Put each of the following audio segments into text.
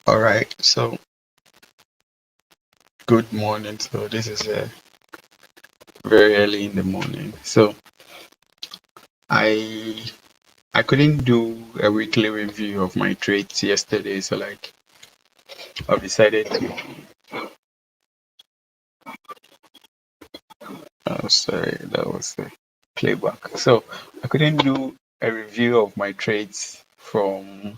All right, so good morning. So this is very early in the morning. So I I couldn't do a weekly review of my trades yesterday. So like I've decided to. Oh, sorry, that was the playback. So I couldn't do a review of my trades from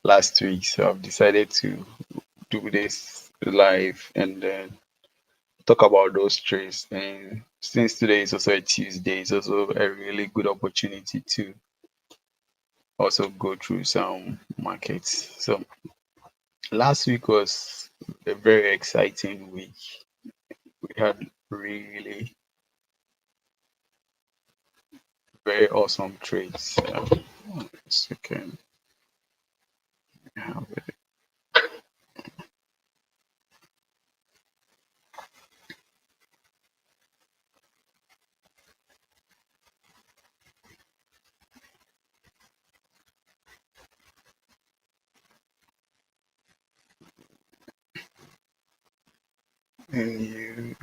last week. So I've decided to do this live and then talk about those trades. And since today is also a Tuesday, it's also a really good opportunity to also go through some markets. So last week was a very exciting week. We had really very awesome trades. One second, I have it. And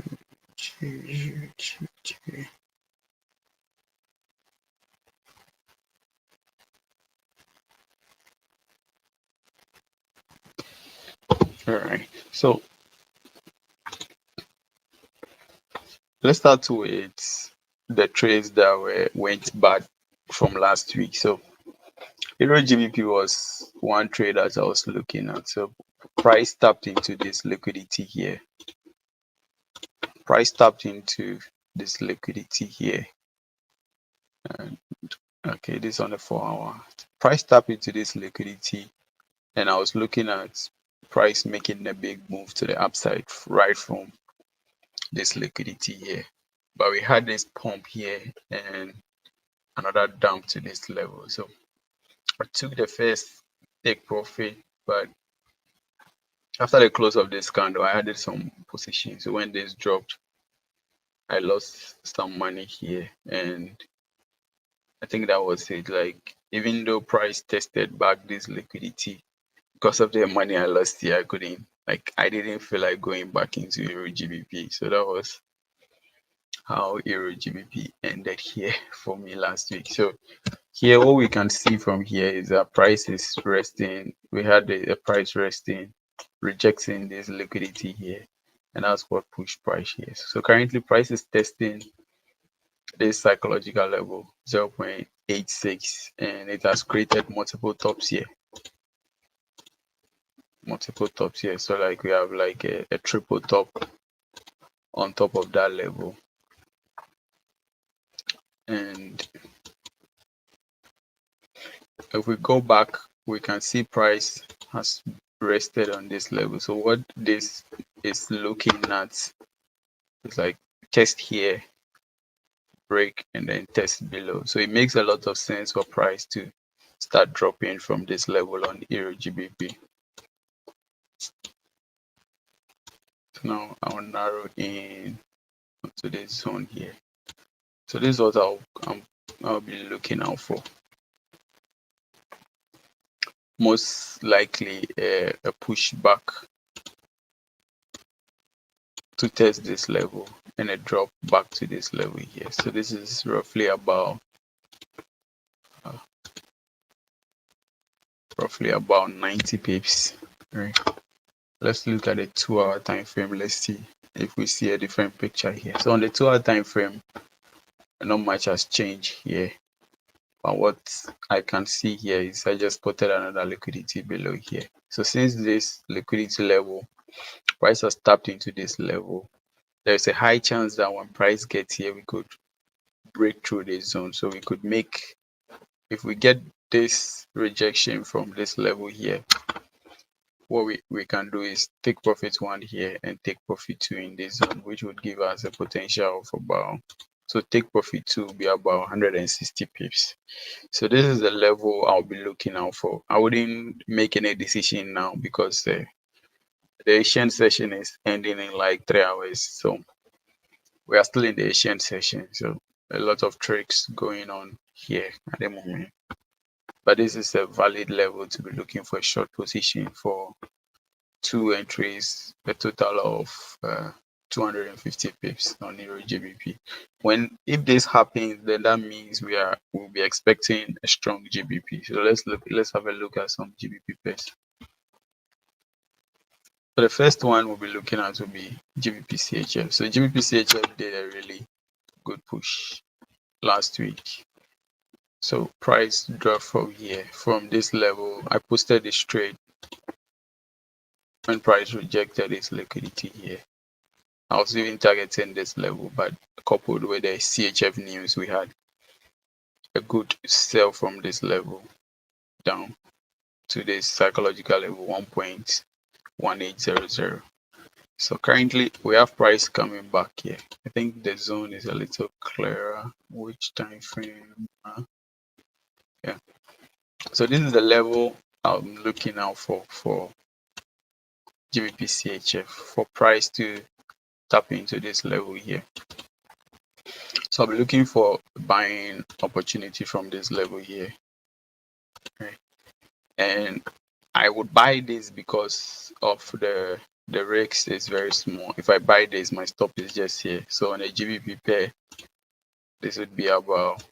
all right. So let's start with the trades that went bad from last week. So Euro GBP was one trade that I was looking at. So price tapped into this liquidity here. Price tapped into this liquidity here. And okay, this on the 4 hour. Price tapped into this liquidity, and I was looking at price making a big move to the upside right from this liquidity here. But we had this pump here and another dump to this level. So I took the first take profit, but after the close of this candle, I added some position. So when this dropped, I lost some money here, and I think that was it. Like even though price tested back this liquidity, because of the money I lost here, I couldn't I didn't feel like going back into Euro GBP. So that was how Euro GBP ended here for me last week. So here, what we can see from here is that price is resting. We had a price resting, rejecting this liquidity here, and that's what pushed price here. So currently, price is testing this psychological level 0.86, and it has created multiple tops here. So like we have like a triple top on top of that level, and if we go back, we can see price has rested on this level. So what this is looking at is like test here, break, and then test below. So it makes a lot of sense for price to start dropping from this level on Euro GBP. So now I'll narrow in to this zone here. So this is what I'll be looking out for. Most likely a pushback to test this level and a drop back to this level here. So this is roughly about 90 pips. Right. Let's look at the 2 hour time frame. Let's see if we see a different picture here. So on the 2 hour time frame, not much has changed here. But what I can see here is I just spotted another liquidity below here. So since this liquidity level, price has tapped into this level, there's a high chance that when price gets here, we could break through this zone. So we could make, if we get this rejection from this level here, what we can do is take profit 1 here and take profit 2 in this zone, which would give us a potential of about, so take profit 2 will be about 160 pips. So this is the level I'll be looking out for. I wouldn't make any decision now because the Asian session is ending in like 3 hours. So we are still in the Asian session. So a lot of tricks going on here at the moment. but this is a valid level to be looking for a short position for 2 entries, a total of 250 pips on Euro GBP. If this happens, then that means we'll be expecting a strong GBP. So let's have a look at some GBP pairs. So the first one we'll be looking at will be GBP CHF. So GBP CHF did a really good push last week. So price dropped from here, from this level. I posted this trade when price rejected this liquidity here. I was even targeting this level, but coupled with the CHF news, we had a good sell from this level down to this psychological level 1.1800. So currently we have price coming back here. I think the zone is a little clearer. Which time frame? Yeah. So this is the level I'm looking out for GBP CHF, for price to tap into this level here. So I'll be looking for buying opportunity from this level here. Okay. And I would buy this because of the risk is very small. If I buy this, my stop is just here. So on a GBP pair, this would be about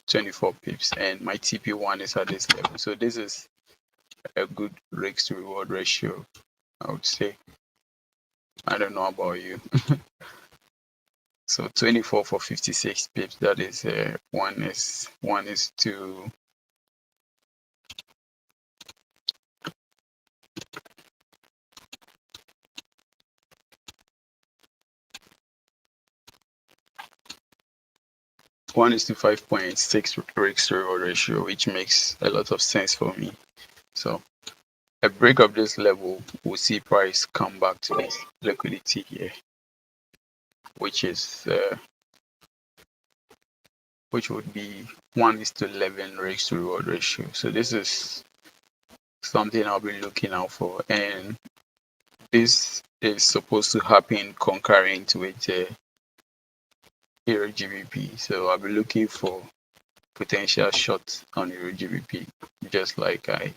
24 pips, and my TP1 is at this level. So this is a good risk to reward ratio, I would say. I don't know about you. So 24 for 56 pips, that is 1:2. One is to 5.6 risk to reward ratio, which makes a lot of sense for me. So a break of this level will see price come back to this liquidity here, which would be 1:11 risk to reward ratio. So this is something I'll be looking out for, and this is supposed to happen concurrent with Euro GBP. So I'll be looking for potential shots on Euro GBP, just like I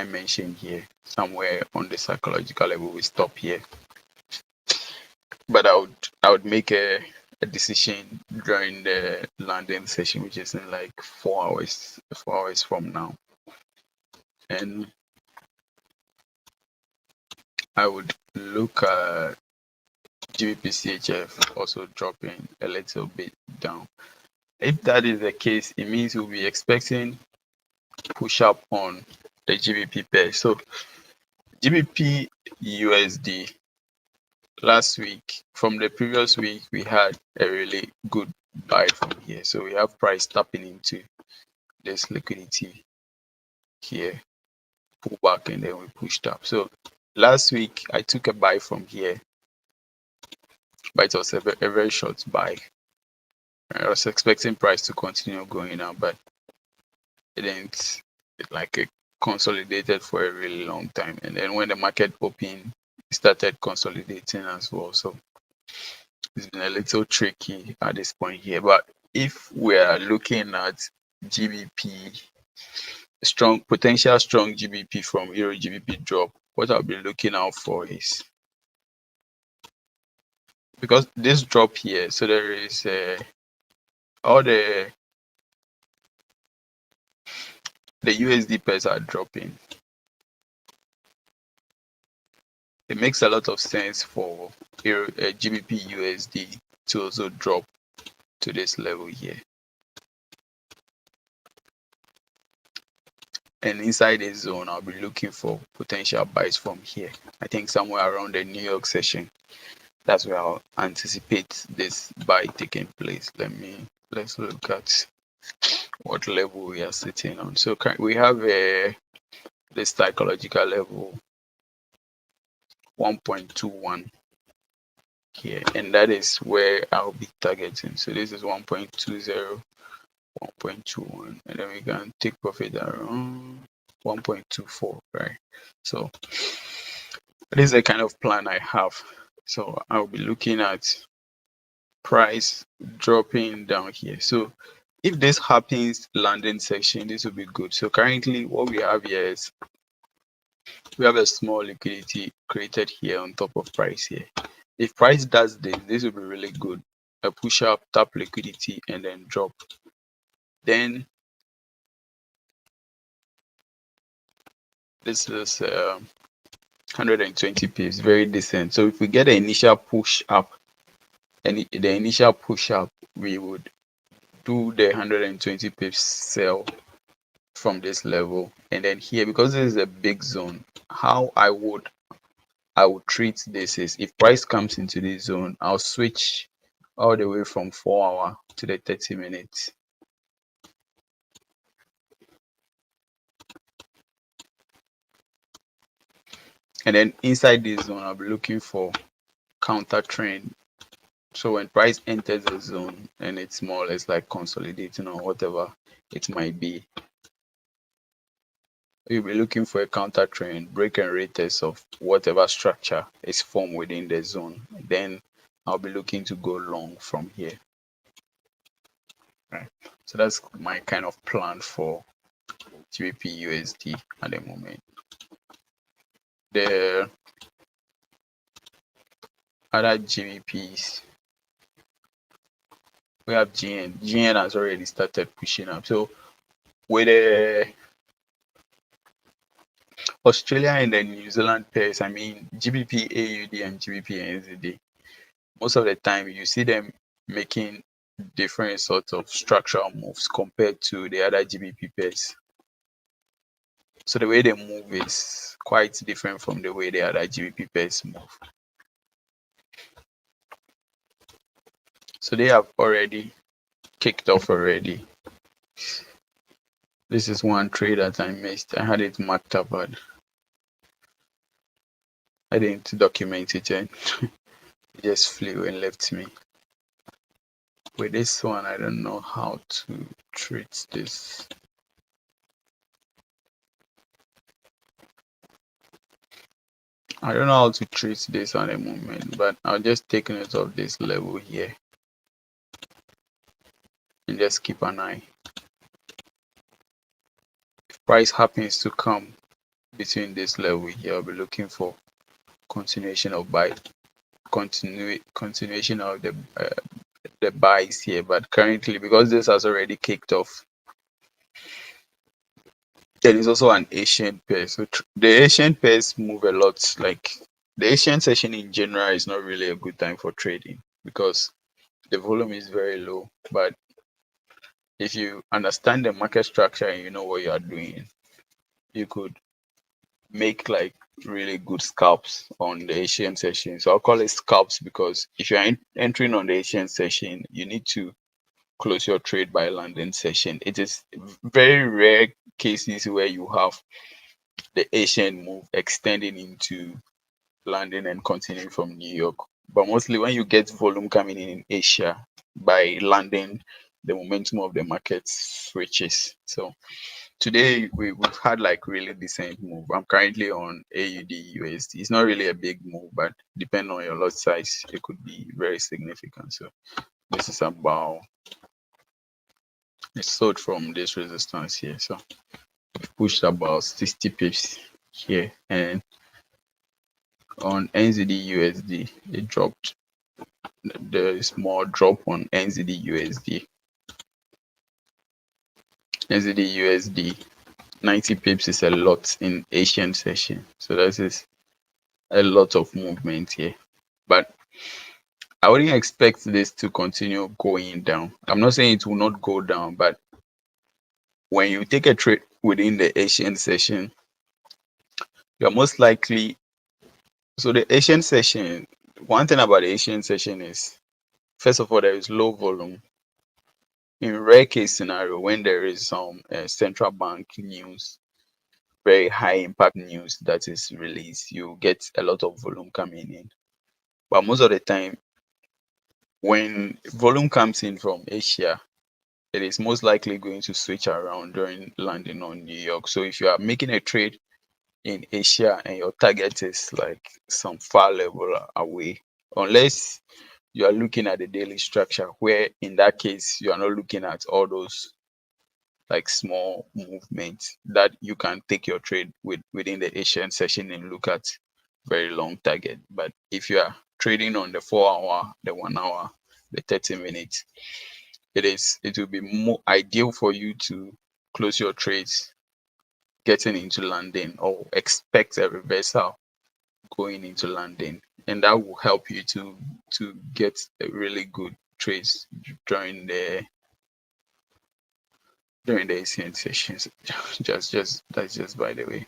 mentioned here, somewhere on the psychological level. We stop here, but I would make a decision during the London session, which is in like 4 hours from now, and I would look at GBP CHF also dropping a little bit down. If that is the case, it means we'll be expecting push up on the GBP pair. So GBP USD last week, from the previous week, we had a really good buy from here. So we have price tapping into this liquidity here, pull back, and then we pushed up. So last week I took a buy from here, but it was a very short buy. I was expecting price to continue going up, but it didn't. It consolidated for a really long time, and then when the market opened, it started consolidating as well. So it's been a little tricky at this point here. But if we are looking at GBP, potential strong GBP from Euro GBP drop, what I'll be looking out for is, because this drop here, so there is all the USD pairs are dropping. It makes a lot of sense for GBP USD to also drop to this level here. And inside this zone, I'll be looking for potential buys from here. I think somewhere around the New York session, that's where I'll anticipate this buy taking place. Let's look at what level we are sitting on. So we have this psychological level 1.21 here, and that is where I'll be targeting. So this is 1.20, 1.21, and then we can take profit around 1.24, right? So this is the kind of plan I have. So I'll be looking at price dropping down here. So If this happens landing section, this will be good. So currently what we have here is we have a small liquidity created here on top of price here. If price does this, this will be really good. A push up, tap liquidity, and then drop. Then this is 120 pips, very decent. So if we get the initial push up, and the initial push up, we would do the 120 pips sell from this level. And then here, because this is a big zone, how I would treat this is, if price comes into this zone, I'll switch all the way from 4 hour to the 30 minutes. And then inside this zone, I'll be looking for counter trend. So when price enters the zone and it's more or less like consolidating or whatever it might be, you'll be looking for a counter trend, break and retest of whatever structure is formed within the zone. Then I'll be looking to go long from here. Right. So that's my kind of plan for GBP USD at the moment. The other GBPs, we have GN. GN has already started pushing up. So with the Australia and the New Zealand pairs, I mean GBP AUD and GBP NZD, most of the time you see them making different sorts of structural moves compared to the other GBP pairs. So the way they move is quite different from the way the other GBP pairs move. So they have already kicked off already. This is one trade that I missed. I had it marked up, but I didn't document it yet. It just flew and left me. With this one, I don't know how to treat this. I don't know how to treat this at the moment, but I'll just take note of this level here and just keep an eye. If price happens to come between this level here, I'll be looking for continuation of buy, continuation of the buys here. But currently, because this has already kicked off, there is also an Asian pair. So the Asian pairs move a lot. Like the Asian session in general is not really a good time for trading because the volume is very low. But if you understand the market structure and you know what you are doing, you could make like really good scalps on the Asian session. So I'll call it scalps because if you're entering on the Asian session, you need to close your trade by landing session. It is very rare cases where you have the Asian move extending into London and continuing from New York. But mostly when you get volume coming in Asia by London, the momentum of the market switches. So today we've had like really decent move. I'm currently on AUD USD. It's not really a big move, but depending on your lot size, it could be very significant. So this is about, it's sold from this resistance here. So we've pushed about 60 pips here, and on NZD USD it dropped. There is more drop on NZD USD. NZD USD 90 pips is a lot in Asian session, so that is a lot of movement here. But I wouldn't expect this to continue going down. I'm not saying it will not go down, but when you take a trade within the Asian session, you're most likely, so the Asian session, one thing about the Asian session is, first of all, there is low volume. In rare case scenario, when there is some central bank news, very high impact news that is released, you get a lot of volume coming in. But most of the time, when volume comes in from Asia, it is most likely going to switch around during landing on New York. So if you are making a trade in Asia and your target is like some far level away, unless you are looking at the daily structure, where in that case you are not looking at all those like small movements that you can take your trade within the Asian session and look at very long target. But if you are trading on the 4 hour, the 1 hour, the 30 minutes, it will be more ideal for you to close your trades getting into London, or expect a reversal going into London, and that will help you to get a really good trades during the ACN sessions. Just that's just by the way.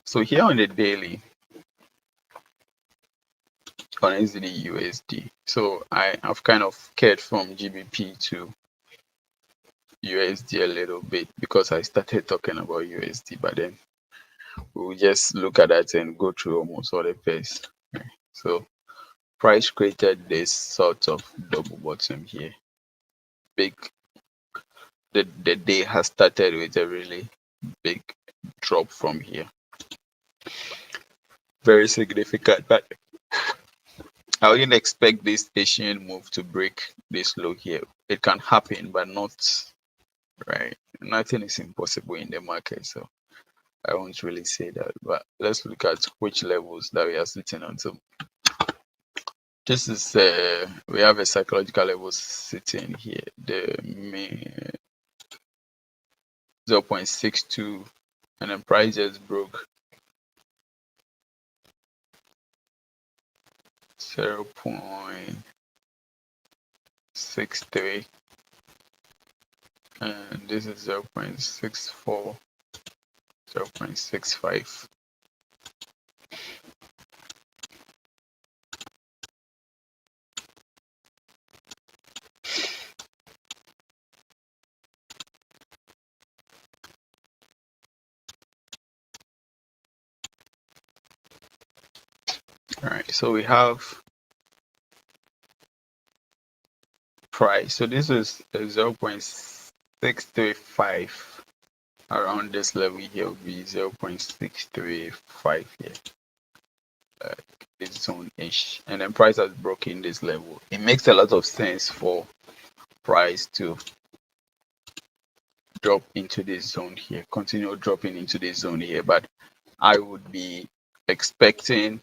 So here on the daily on NZD USD, so I've kind of cared from GBP to USD a little bit because I started talking about USD, but then we'll just look at that and go through almost all the pairs. So price created this sort of double bottom here. The day has started with a really big drop from here. Very significant, but I wouldn't expect this Asian move to break this low here. It can happen, but not right. Nothing is impossible in the market, so I won't really say that. But let's look at which levels that we are sitting on. So this is we have a psychological level sitting here. The main 0.62, and then price just broke 0.63, and this is 0.64, 0.65. All right, so we have price. So this is 0.635. Around this level here will be 0.635 here. This zone-ish. And then price has broken this level. It makes a lot of sense for price to drop into this zone here, continue dropping into this zone here. But I would be expecting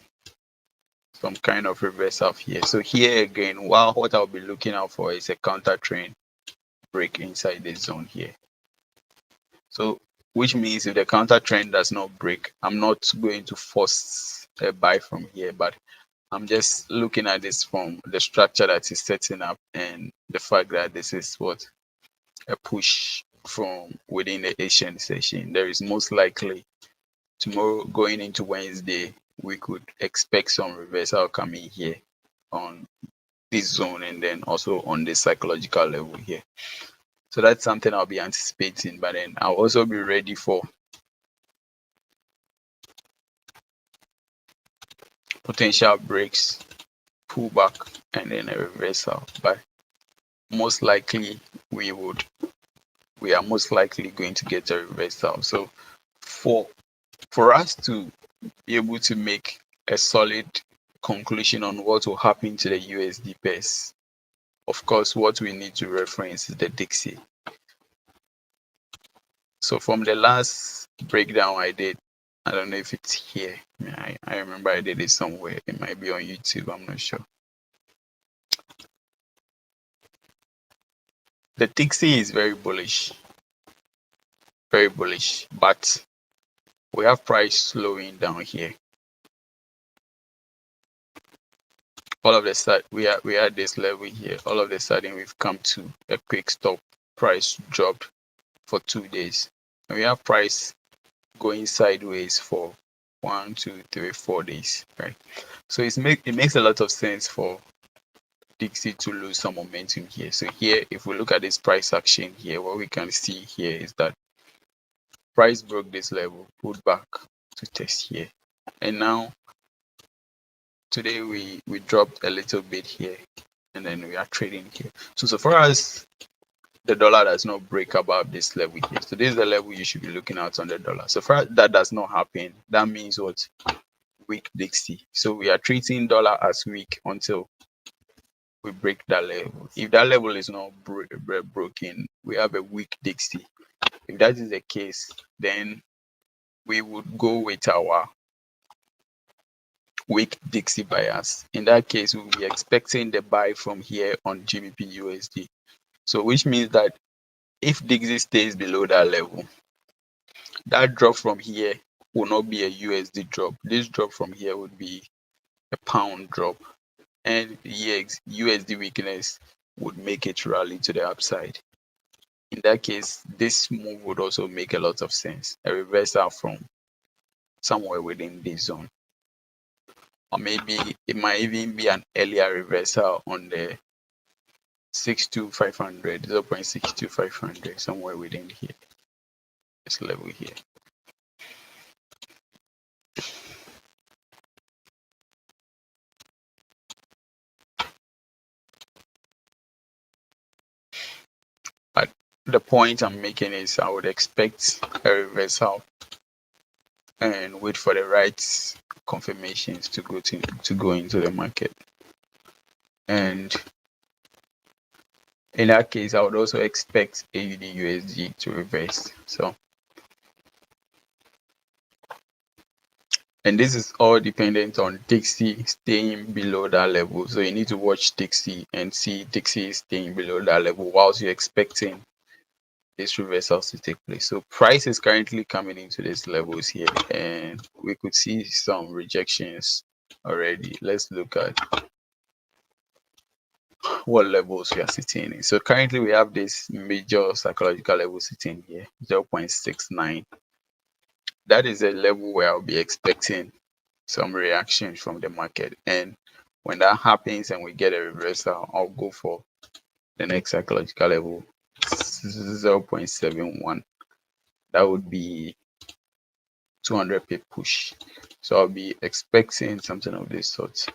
some kind of reversal here. So here again, what I'll be looking out for is a counter trend break inside this zone here. So which means if the counter trend does not break, I'm not going to force a buy from here, but I'm just looking at this from the structure that is setting up and the fact that this is what a push from within the Asian session. There is most likely tomorrow going into Wednesday, we could expect some reversal coming here on this zone and then also on the psychological level here. So that's something I'll be anticipating, but then I'll also be ready for potential breaks, pullback, and then a reversal. But most likely we are most likely going to get a reversal. So for us to be able to make a solid conclusion on what will happen to the USD pairs, of course, what we need to reference is the Dixie. So from the last breakdown I did, I don't know if it's here. I remember I did it somewhere. It might be on YouTube. I'm not sure. The Dixie is very bullish, but we have price slowing down here. All of a sudden, we are at this level here. All of a sudden, we've come to a quick stop. Price dropped for 2 days. And we have price going sideways for 1, 2, 3, 4 days, right? So it makes a lot of sense for Dixie to lose some momentum here. So here, if we look at this price action here, what we can see here is that price broke this level, pulled back to test here, and now today we dropped a little bit here, and then we are trading here. So far as the dollar does not break above this level here, so this is the level you should be looking at on the dollar. So far as that does not happen, that means what? weak Dixie. So we are treating dollar as weak until we break that level. If that level is not broken, we have a weak Dixie. If that is the case, then we would go with our weak Dixie bias. In that case, we'll be expecting the buy from here on GBP USD. So which means that if Dixie stays below that level, that drop from here will not be a USD drop. This drop from here would be a pound drop. And USD weakness would make it rally to the upside. In that case, this move would also make a lot of sense. A reversal from somewhere within this zone. Or maybe it might even be an earlier reversal on the 62500, 0.62500, somewhere within here. This level here. But the point I'm making is I would expect a reversal and wait for the right confirmations to go into the market. And in that case, I would also expect AUD USD to reverse. So, and this is all dependent on Dixie staying below that level. So you need to watch Dixie and see Dixie is staying below that level whilst you're expecting this reversal to take place. So price is currently coming into these levels here, and we could see some rejections already. Let's look at what levels we are sitting in. So currently we have this major psychological level sitting here, 0.69. That is a level where I'll be expecting some reaction from the market. And when that happens and we get a reversal, I'll go for the next psychological level, 0.71. That would be 200 pip push. So I'll be expecting something of this sort.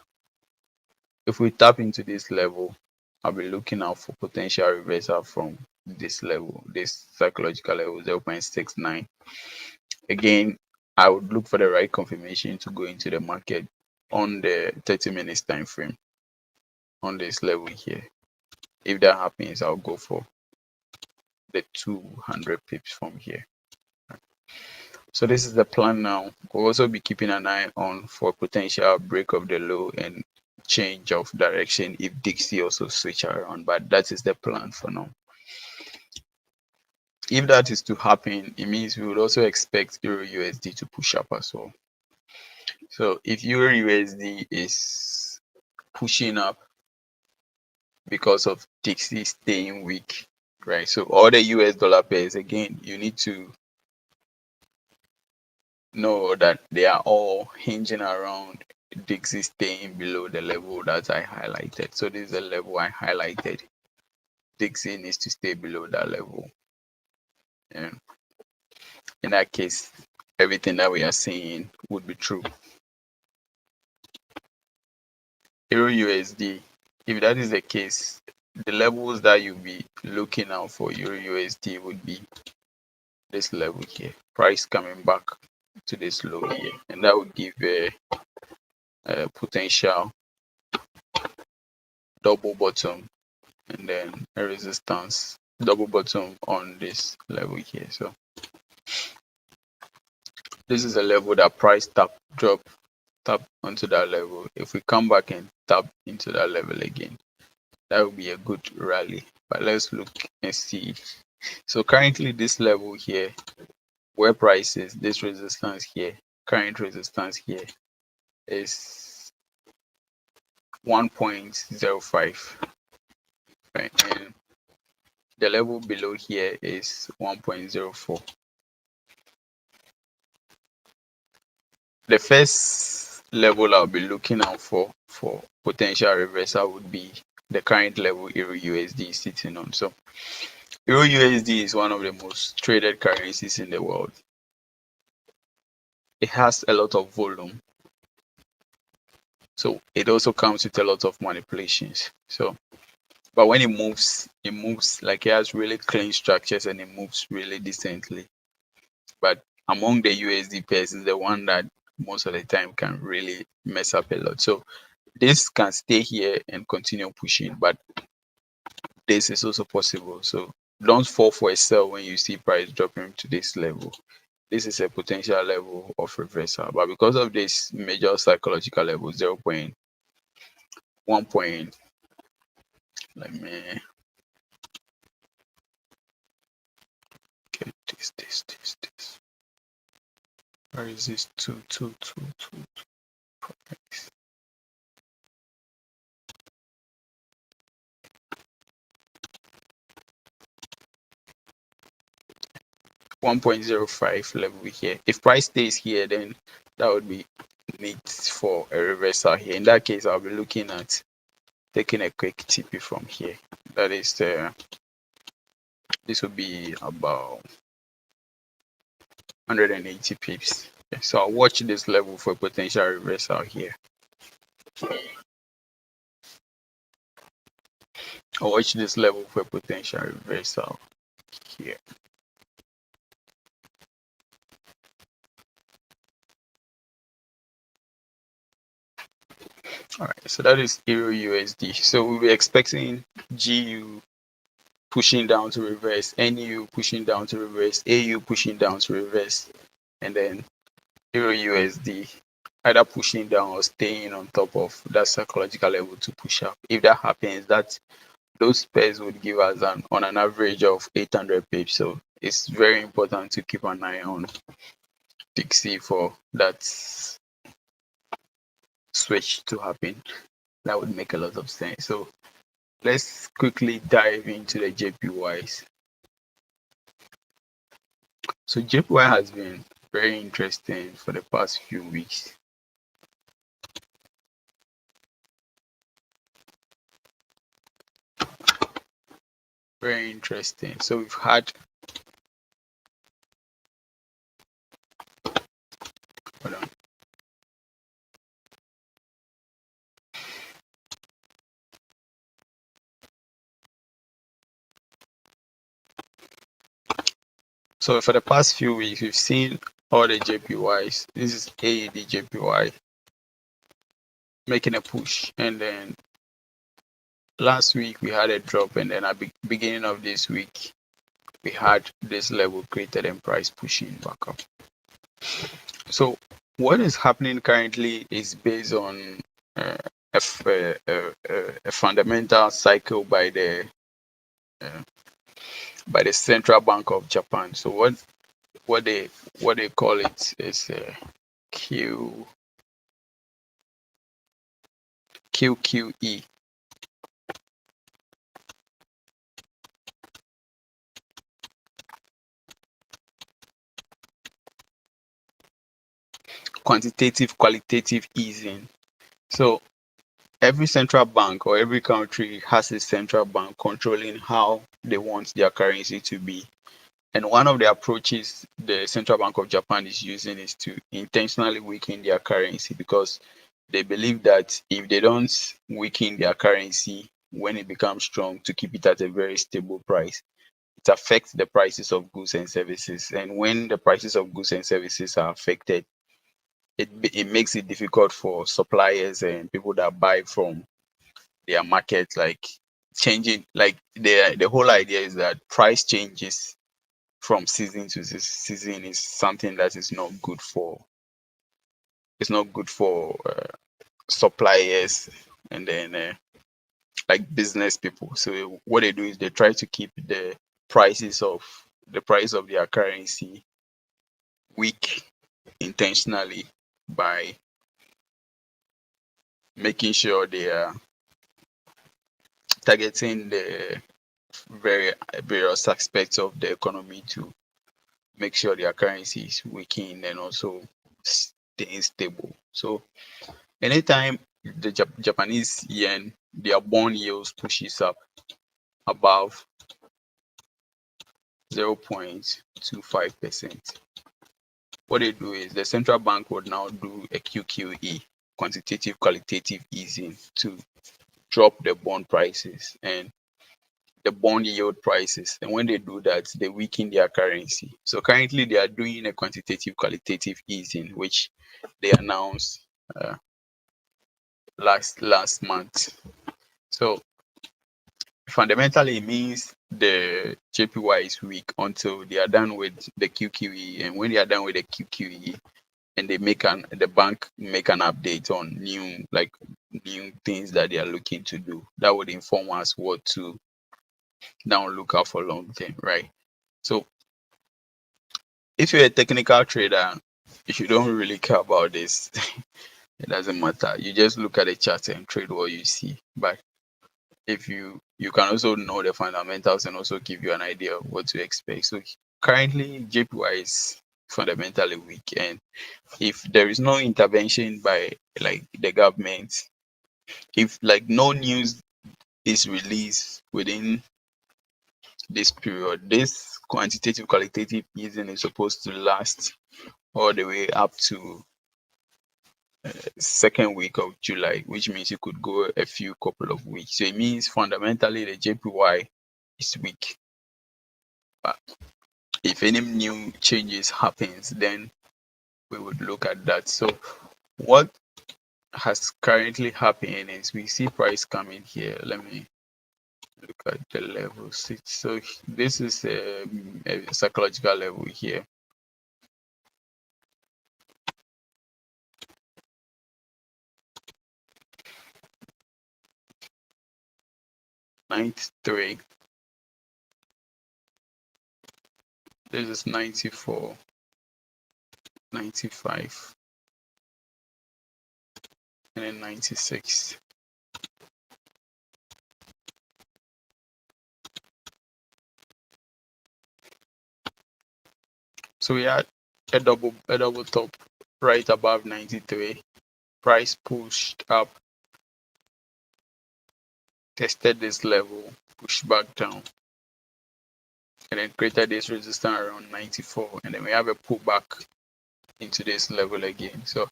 If we tap into this level, I'll be looking out for potential reversal from this level, this psychological level, 0.69. Again, I would look for the right confirmation to go into the market on the 30 minutes time frame on this level here. If that happens, I'll go for the 200 pips from here. So this is the plan now. We'll also be keeping an eye on for potential break of the low and change of direction if Dixie also switch around, but that is the plan for now. If that is to happen, it means we would also expect Euro USD to push up as well. So if Euro USD is pushing up because of Dixie staying weak, right? So all the US dollar pairs, again, you need to know that they are all hinging around Dixie staying below the level that I highlighted. So this is the level I highlighted. Dixie needs to stay below that level. And in that case, everything that we are seeing would be true. Euro USD, if that is the case, the levels that you'll be looking out for Euro USD would be this level here, price coming back to this low here, and that would give a potential double bottom and then a resistance double bottom on this level here. So this is a level that price tap onto that level. If we come back and tap into that level again, that would be a good rally. But let's look and see. So currently this level here, where price is, this resistance here, current resistance here is 1.05, right? And the level below here is 1.04. The first level I'll be looking out for potential reversal would be the current level Euro USD is sitting on. So Euro USD is one of the most traded currencies in the world. It has a lot of volume. So it also comes with a lot of manipulations. So, but when it moves like it has really clean structures and it moves really decently. But among the USD pairs is the one that most of the time can really mess up a lot. So this can stay here and continue pushing, but this is also possible. So don't fall for a sell when you see price dropping to this level. This is a potential level of reversal, but because of this major psychological level, 0.1 point, let me get this. Where is this? Two. 1.05 level here. If price stays here, then that would be need for a reversal here. In that case, I'll be looking at taking a quick TP from here. That is this will be about 180 pips. Okay, so I'll watch this level for potential reversal here. I'll watch this level for potential reversal here. All right, so that is Euro USD. So we'll be expecting GU pushing down to reverse, NU pushing down to reverse, AU pushing down to reverse, and then Euro USD either pushing down or staying on top of that psychological level to push up. If that happens, those pairs would give us on an average of 800 pips. So it's very important to keep an eye on Dixie for that switch to happen. That would make a lot of sense. So let's quickly dive into the JPYs. So JPY has been very interesting for the past few weeks. Very interesting. So we've had, hold on. So for the past few weeks, we've seen all the JPYs. This is AED JPY making a push, and then last week we had a drop, and then at the beginning of this week we had this level created and price pushing back up. So what is happening currently is based on a fundamental cycle by the Central Bank of Japan. So what they call it is QQE. Quantitative qualitative easing. So every central bank or every country has a central bank controlling how they want their currency to be. And one of the approaches the Central Bank of Japan is using is to intentionally weaken their currency, because they believe that if they don't weaken their currency when it becomes strong to keep it at a very stable price, it affects the prices of goods and services. And when the prices of goods and services are affected, it makes it difficult for suppliers and people that buy from their market, like changing, like the whole idea is that price changes from season to season is something that is not good for suppliers and then like business people. So what they do is they try to keep the price of their currency weak intentionally by making sure they are targeting the various aspects of the economy to make sure their currency is weakened and also staying stable. So anytime the Japanese yen, their bond yields pushes up above 0.25%, what they do is the central bank would now do a QQE, quantitative qualitative easing, to drop the bond prices. And the bond yield prices, and when they do that, they weaken their currency. So currently they are doing a quantitative qualitative easing, which they announced last month. So fundamentally it means the JPY is weak until they are done with the QQE, and when they are done with the QQE and they the bank make an update on new things that they are looking to do, that would inform us what to now look out for long term, right? So if you're a technical trader, if you don't really care about this, it doesn't matter. You just look at the chart and trade what you see. But if you can also know the fundamentals and also give you an idea of what to expect. So currently JPY is fundamentally weak, and if there is no intervention by like the government, if like no news is released within this period, this quantitative qualitative easing is supposed to last all the way up to second week of July, which means it could go a few couple of weeks. So it means fundamentally the JPY is weak. But if any new changes happens, then we would look at that. So what has currently happened is we see price coming here. Let me look at the levels. So this is a psychological level here. 93. This is 94, 95, and then 96. So we had a double top right above 93. Price pushed up, tested this level, pushed back down, and then created this resistance around 94. And then we have a pullback into this level again. So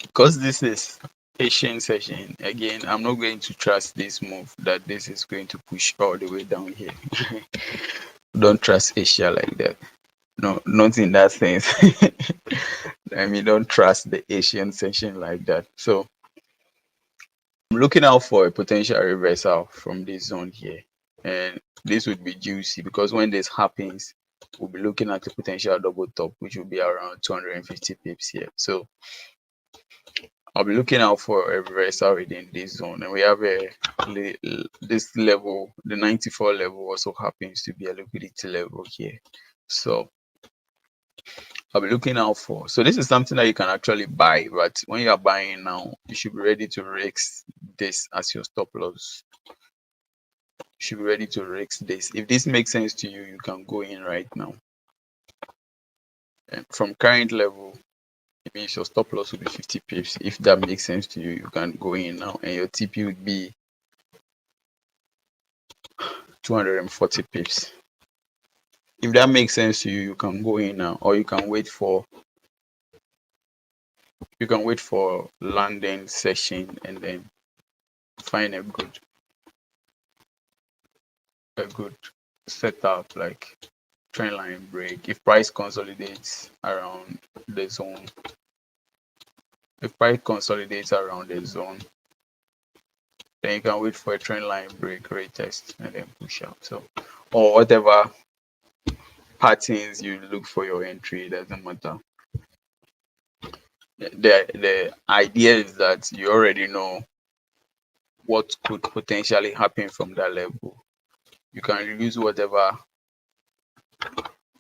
because this is Asian session, again, I'm not going to trust this move that this is going to push all the way down here. Don't trust Asia like that. No, not in that sense. I mean, don't trust the Asian session like that. So I'm looking out for a potential reversal from this zone here. And this would be juicy because when this happens, we'll be looking at a potential double top, which will be around 250 pips here. So I'll be looking out for a reversal within this zone. And we have this level, the 94 level also happens to be a liquidity level here. So I'll be looking out for. So this is something that you can actually buy, but when you are buying now, you should be ready to risk this as your stop loss. You should be ready to risk this. If this makes sense to you, you can go in right now. And from current level, it means your stop loss will be 50 pips. If that makes sense to you, you can go in now, and your TP would be 240 pips. If that makes sense to you, you can go in now, or you can wait for London session and then find a good setup like trend line break. If price consolidates around the zone, then you can wait for a trend line break, retest, and then push out. So, or whatever patterns you look for your entry, it doesn't matter. The idea is that you already know what could potentially happen from that level. You can use whatever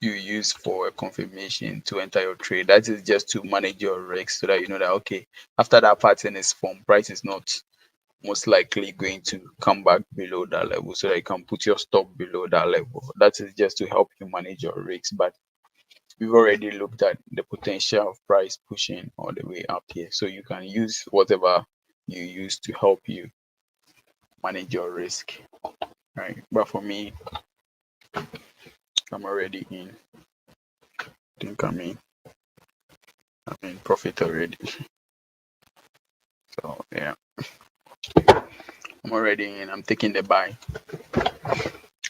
you use for a confirmation to enter your trade. That is just to manage your risk so that you know that, okay, after that pattern is formed, price is not most likely going to come back below that level, so that you can put your stop below that level. That is just to help you manage your risks. But we've already looked at the potential of price pushing all the way up here, so you can use whatever you use to help you manage your risk, right? But for me, I'm already in. I think I'm in profit already. So yeah. I'm already in. I'm taking the buy.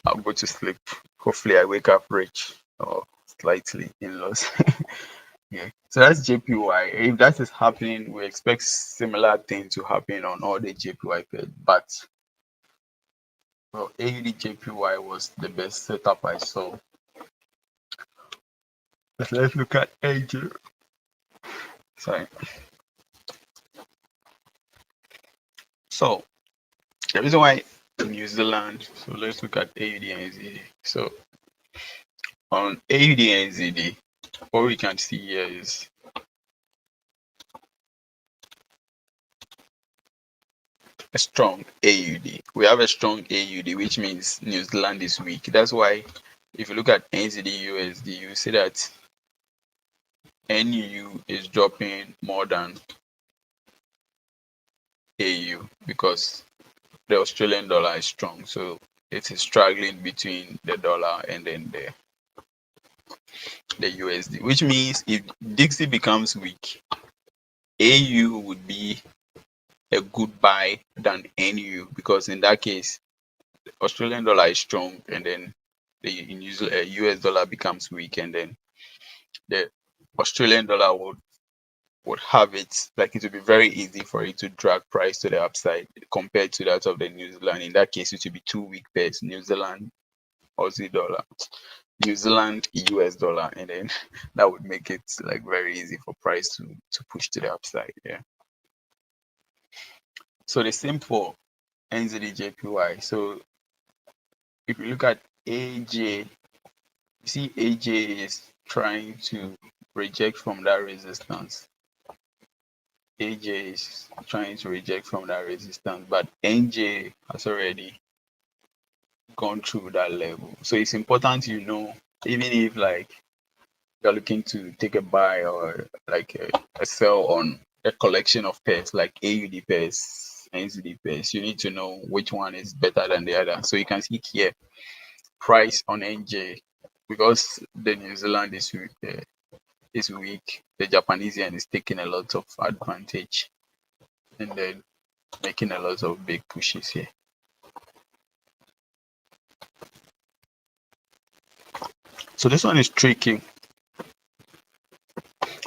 I'll go to sleep. Hopefully, I wake up rich or slightly in loss. Yeah. So that's JPY. If that is happening, we expect similar thing to happen on all the JPY pairs. But well, AUD JPY was the best setup I saw. Let's look at AJ. Sorry. So the reason why New Zealand. So let's look at AUD and NZD. So on AUD and NZD, what we can see here is a strong AUD. We have a strong AUD, which means New Zealand is weak. That's why if you look at NZD USD, you see that NU is dropping more than AU because the Australian dollar is strong. So it is struggling between the dollar and then the USD, which means if Dixie becomes weak, AU would be a good buy than NU because in that case, the Australian dollar is strong and then the US dollar becomes weak and then the Australian dollar would have it like it would be very easy for it to drag price to the upside compared to that of the New Zealand. In that case, it would be two weak pairs: New Zealand, Aussie dollar, New Zealand, US dollar, and then that would make it like very easy for price to push to the upside. Yeah. So the same for NZD/JPY. So if you look at AJ, you see AJ is trying to reject from that resistance. AJ is trying to reject from that resistance, but NJ has already gone through that level. So it's important even if like you're looking to take a buy or like a sell on a collection of pairs like AUD pairs, NZD pairs, you need to know which one is better than the other. So you can see here price on NJ because the New Zealand is weak. The Japanese yen is taking a lot of advantage and then making a lot of big pushes here. So this one is tricky.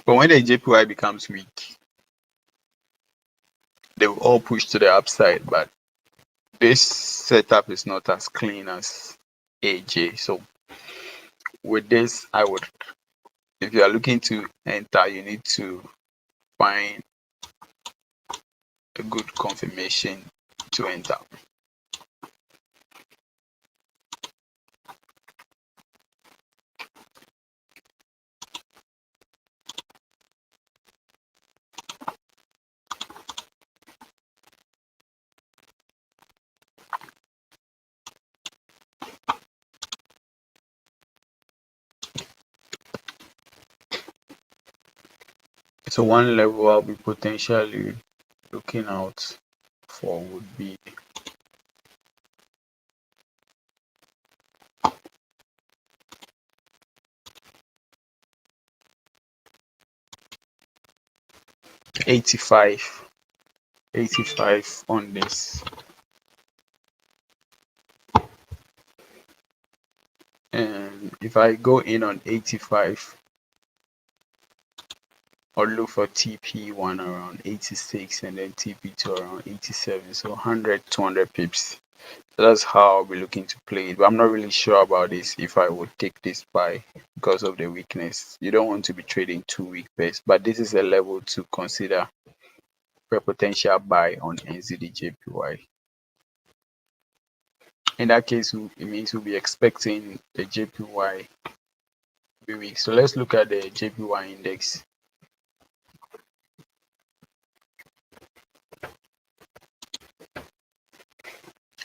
But when the JPY becomes weak, they will all push to the upside. But this setup is not as clean as AJ. So with this, if you are looking to enter, you need to find a good confirmation to enter. So one level I'll be potentially looking out for would be $85 on this. And if I go in on 85, I'll look for TP1 around 86 and then TP2 around 87. So 100, 200 pips. So that's how I'll be looking to play it. But I'm not really sure about this if I would take this buy because of the weakness. You don't want to be trading two weak pairs, but this is a level to consider for a potential buy on NZD/JPY. In that case, it means we'll be expecting the JPY to be weak. So let's look at the JPY index.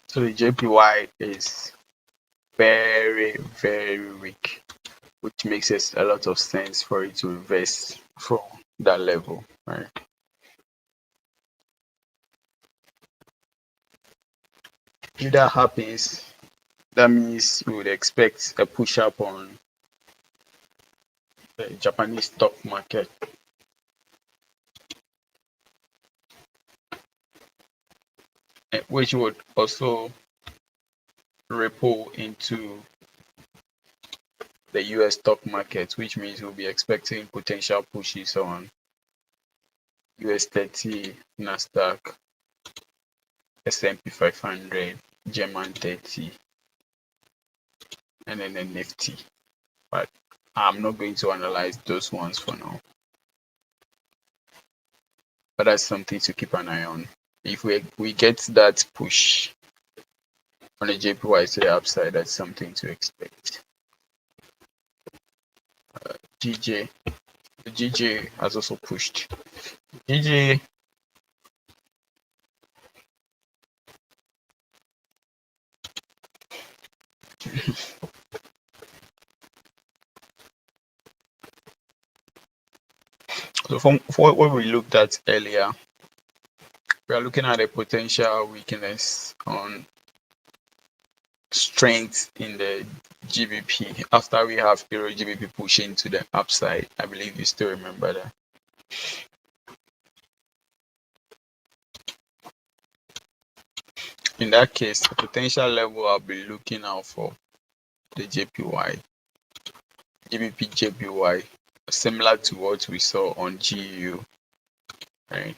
So the JPY is very, very weak, which makes it a lot of sense for it to reverse from that level, right? If that happens, that means we would expect a push up on the Japanese stock market. which would also ripple into the US stock market, which means we'll be expecting potential pushes on US 30, Nasdaq, S&P 500, German 30, and then the Nifty. But I'm not going to analyze those ones for now. But that's something to keep an eye on. If we get that push on the JPY to the upside, that's something to expect. GJ. The GJ has also pushed. GJ so from what we looked at earlier, we are looking at a potential weakness on strength in the GBP after we have Euro GBP pushing to the upside. I believe you still remember that. In that case, the potential level I'll be looking out for the JPY, GBP JPY, similar to what we saw on GU, right?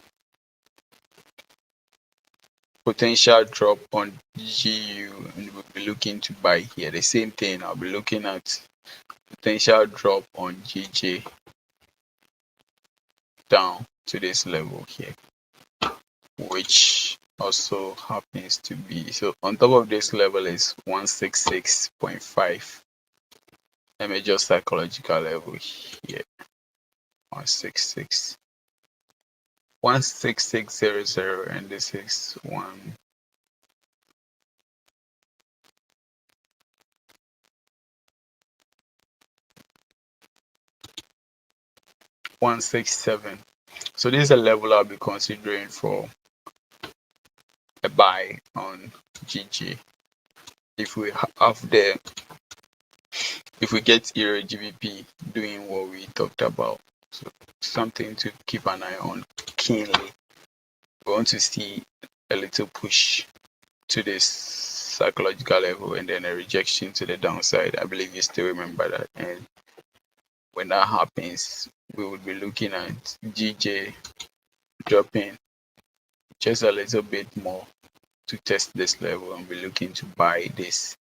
Potential drop on GU, and we'll be looking to buy here. The same thing, I'll be looking at potential drop on GJ down to this level here, which also happens to be, so on top of this level is 166.5, a major psychological level here, 166.00, and this is 167. So this is a level I'll be considering for a buy on GG. If we get Euro GBP doing what we talked about, so something to keep an eye on keenly. We want to see a little push to this psychological level and then a rejection to the downside. I believe you still remember that. And when that happens, we would be looking at GJ dropping just a little bit more to test this level, and we're looking to buy this.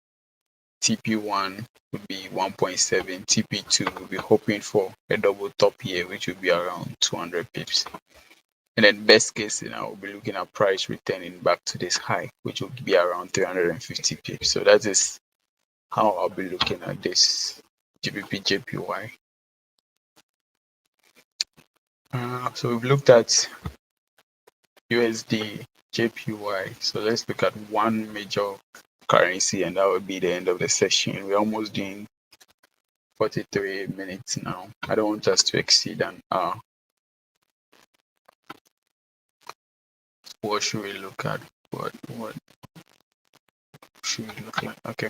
TP1 would be 1.7, TP2 will be hoping for a double top here, which will be around 200 pips. And then best case scenario, we'll be looking at price returning back to this high, which will be around 350 pips. So that is how I'll be looking at this GBP JPY. So we've looked at USD JPY. So let's look at one major currency, and that would be the end of the session. We're almost doing 43 minutes now. I don't want us to exceed an hour. What should we look at? What should we look like? Okay,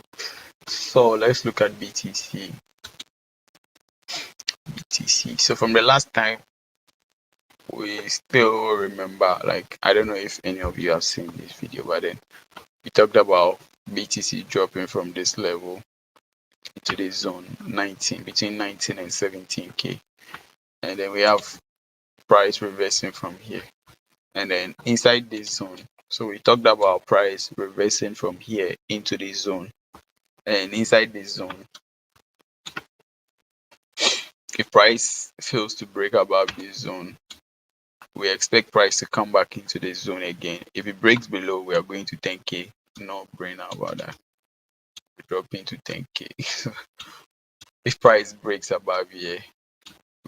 so let's look at BTC. So from the last time, we still remember, like, I don't know if any of you have seen this video, but then we talked about BTC dropping from this level into the zone 19, between 19 and 17k, and then we have price reversing from here, and then inside this zone, so we talked about price reversing from here into this zone, and inside this zone, if price fails to break above this zone, we expect price to come back into this zone again. If it breaks below, we are going to 10k. No brainer about that. Drop into 10k. If price breaks above here,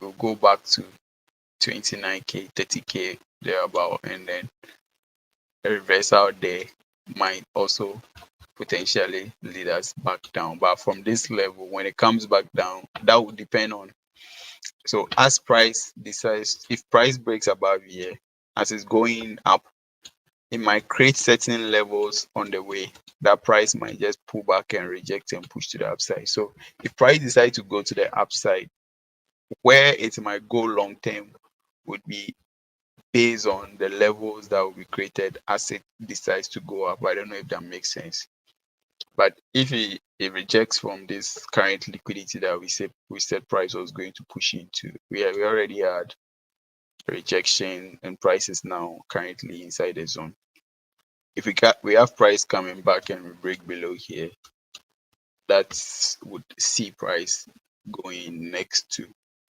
we'll go back to 29k, 30k thereabout, and then a reversal there might also potentially lead us back down. But from this level, when it comes back down, that will depend on, so as price decides, if price breaks above here, as it's going up, it might create certain levels on the way that price might just pull back and reject and push to the upside. So if price decides to go to the upside, where it might go long term would be based on the levels that will be created as it decides to go up. I don't know if that makes sense. But if it rejects from this current liquidity that we said price was going to push into, we already had rejection, and price is now currently inside the zone. If we have price coming back and we break below here, that would see price going next to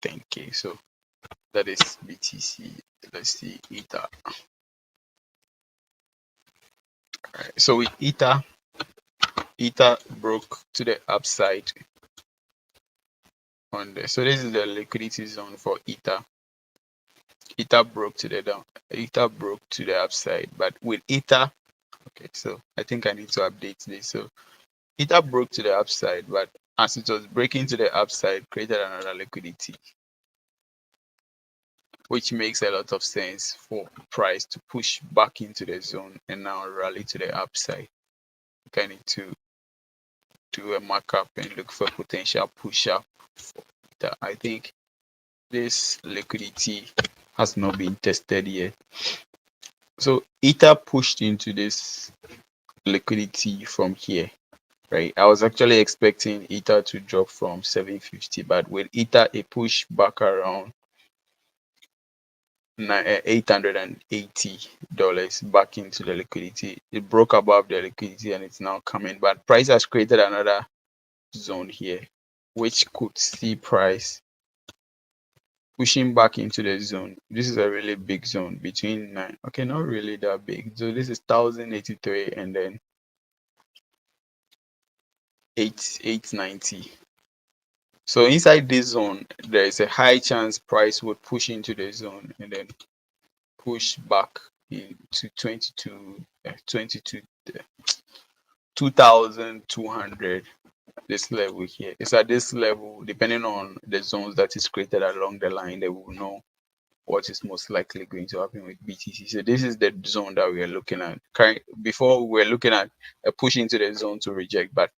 10k. So that is BTC. Let's see Ether. All right. So with Ether broke to the upside on there. So this is the liquidity zone for Ether. Ether broke to the down. Ether broke to the upside, but with Ether, okay. So I think I need to update this. So Ether broke to the upside, but as it was breaking to the upside, created another liquidity, which makes a lot of sense for price to push back into the zone and now rally to the upside. I need to do a markup and look for potential push up for Ether. I think this liquidity has not been tested yet. So Ether pushed into this liquidity from here, right? I was actually expecting Ether to drop from 750, but with Ether it pushed back around $880 back into the liquidity. It broke above the liquidity and it's now coming, but price has created another zone here, which could see price pushing back into the zone. This is a really big zone between nine. Okay, not really that big. So this is 1083 and then 890. So inside this zone, there is a high chance price would push into the zone and then push back into 2200. This level here. It's at this level, depending on the zones that is created along the line, they will know what is most likely going to happen with BTC. So this is the zone that we are looking at. Before we were looking at a push into the zone to reject, but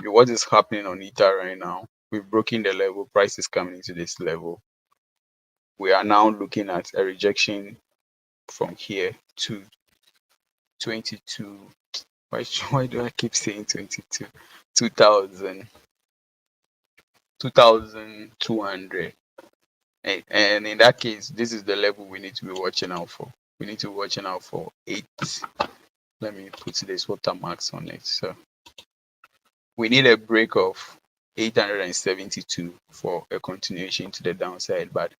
what is happening on Ether right now? We've broken the level, price is coming into this level. We are now looking at a rejection from here to 22. Why do I keep saying 22? 2200. And in that case, this is the level we need to be watching out for. We need to be watching out for 8. Let me put this watermarks on it. So we need a break of 872 for a continuation to the downside. But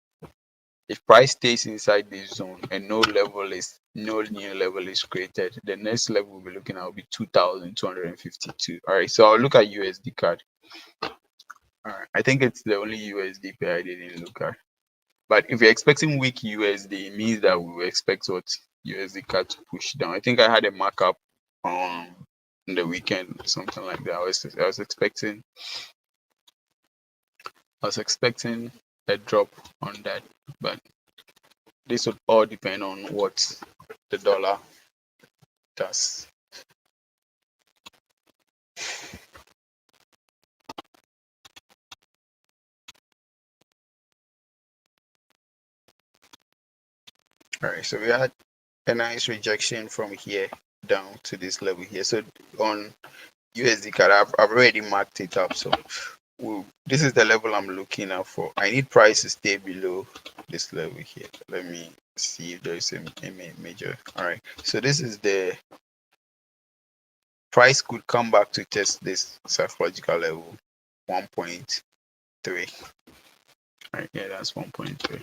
if price stays inside this zone and no new level is created, the next level we'll be looking at will be 2252. All right, so I'll look at USD card. All right, I think it's the only USD pair I didn't look at. But if you're expecting weak USD, it means that we will expect what USD card to push down. I think I had a markup on the weekend, something like that. I was expecting a drop on that, but this would all depend on what the dollar does. All right, so we had a nice rejection from here down to this level here. So on USD card, I've already marked it up. So this is the level I'm looking out for. I need price to stay below this level here. Let me see if there's a major. All right, so this is the price could come back to test this psychological level 1.3. All right, yeah, that's 1.3.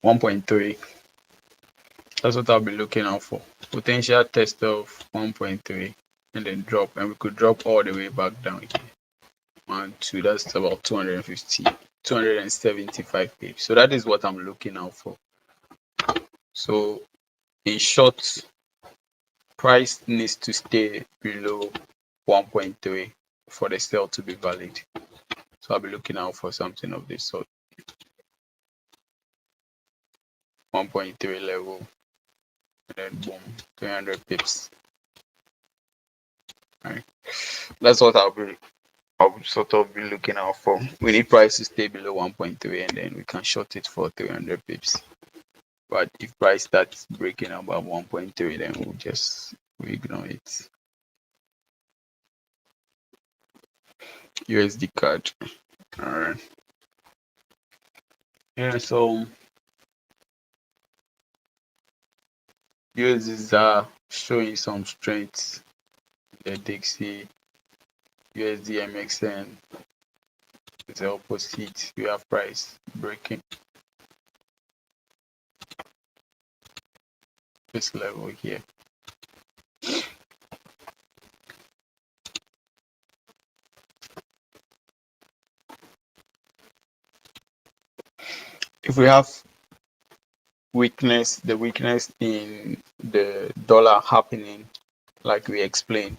1.3. That's what I'll be looking out for. Potential test of 1.3 and then drop, and we could drop all the way back down here. 1, 2, that's about 275 pips. So that is what I'm looking out for. So in short, price needs to stay below 1.3 for the sell to be valid. So I'll be looking out for something of this sort. 1.3 level. and then boom, 300 pips. Right. That's what I'll sort of be looking out for. We need price to stay below 1.3 and then we can short it for 300 pips. But if price starts breaking above 1.3, then we ignore it. USD card. Alright. Yeah, so USDs are showing some strength. The Dixie, USD MXN is the opposite. We have price breaking this level here. If we have weakness, the weakness in the dollar happening, like we explained,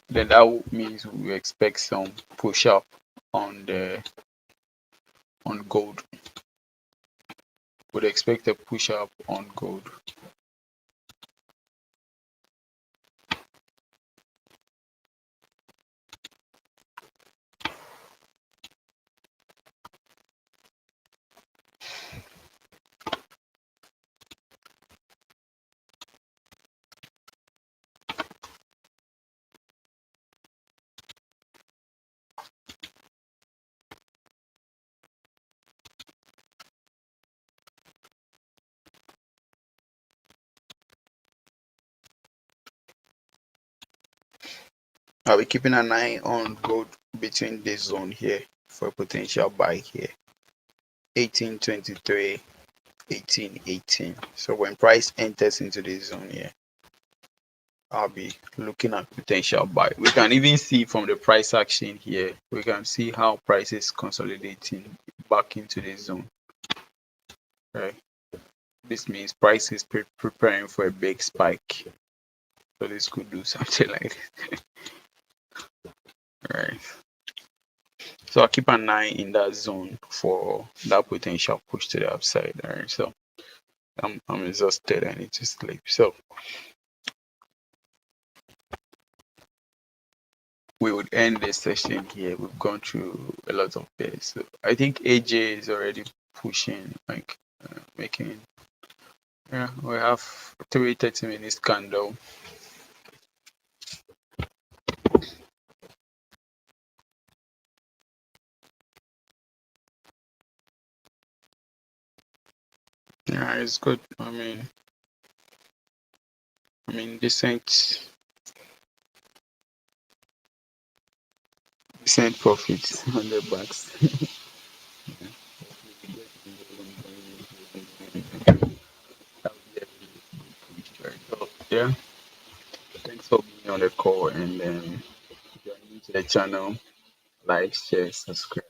then that means we expect some push up on gold. Would expect a push up on gold. I'll be keeping an eye on gold between this zone here for a potential buy here. 1823, 1818. So when price enters into this zone here, I'll be looking at potential buy. We can even see from the price action here, we can see how price is consolidating back into this zone. Right. This means price is preparing for a big spike. So this could do something like this. Right. So I'll keep an eye in that zone for that potential push to the upside. Right. So I'm exhausted. I need to sleep. So we would end this session here. We've gone through a lot of pairs. So I think AJ is already pushing, like making. Yeah, we have 30 minutes candle. Yeah, it's good. I mean decent profits on the backs. So yeah, thanks for being on the call and then if you're new to the channel, like, share, subscribe.